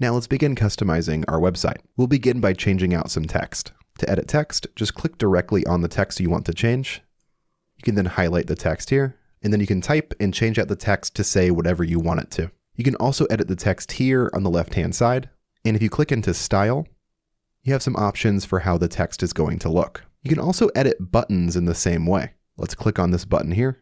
Now let's begin customizing our website. We'll begin by changing out some text. To edit text, just click directly on the text you want to change. You can then highlight the text here, and then you can type and change out the text to say whatever you want it to. You can also edit the text here on the left-hand side, and if you click into Style, you have some options for how the text is going to look. You can also edit buttons in the same way. Let's click on this button here.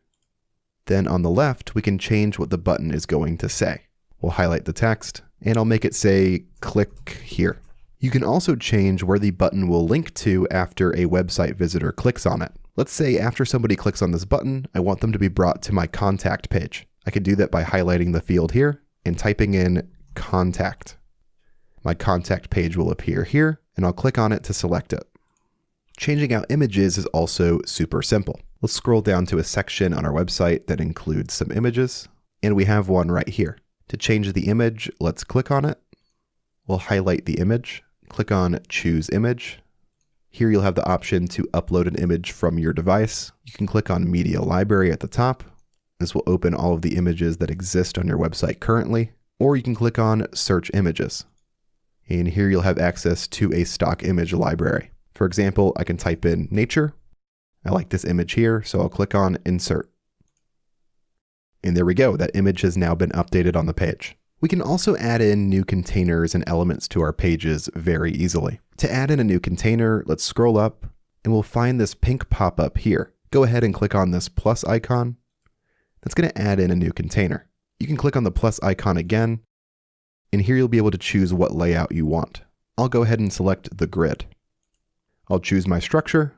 Then on the left, we can change what the button is going to say. We'll highlight the text, and I'll make it say, click here. You can also change where the button will link to after a website visitor clicks on it. Let's say after somebody clicks on this button, I want them to be brought to my contact page. I can do that by highlighting the field here and typing in contact. My contact page will appear here, and I'll click on it to select it. Changing out images is also super simple. Let's scroll down to a section on our website that includes some images, and we have one right here. To change the image, let's click on it. We'll highlight the image, click on Choose Image. Here you'll have the option to upload an image from your device. You can click on Media Library at the top. This will open all of the images that exist on your website currently, or you can click on Search Images. And here you'll have access to a stock image library. For example, I can type in nature. I like this image here, so I'll click on Insert. And there we go, that image has now been updated on the page. We can also add in new containers and elements to our pages very easily. To add in a new container, let's scroll up and we'll find this pink pop-up here. Go ahead and click on this plus icon. That's going to add in a new container. You can click on the plus icon again, and here you'll be able to choose what layout you want. I'll go ahead and select the grid. I'll choose my structure.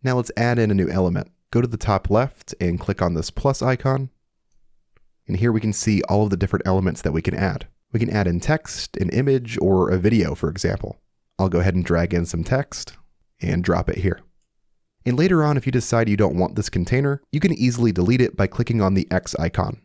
Now let's add in a new element. Go to the top left and click on this plus icon. And here we can see all of the different elements that we can add. We can add in text, an image, or a video, for example. I'll go ahead and drag in some text and drop it here. And later on, if you decide you don't want this container, you can easily delete it by clicking on the X icon.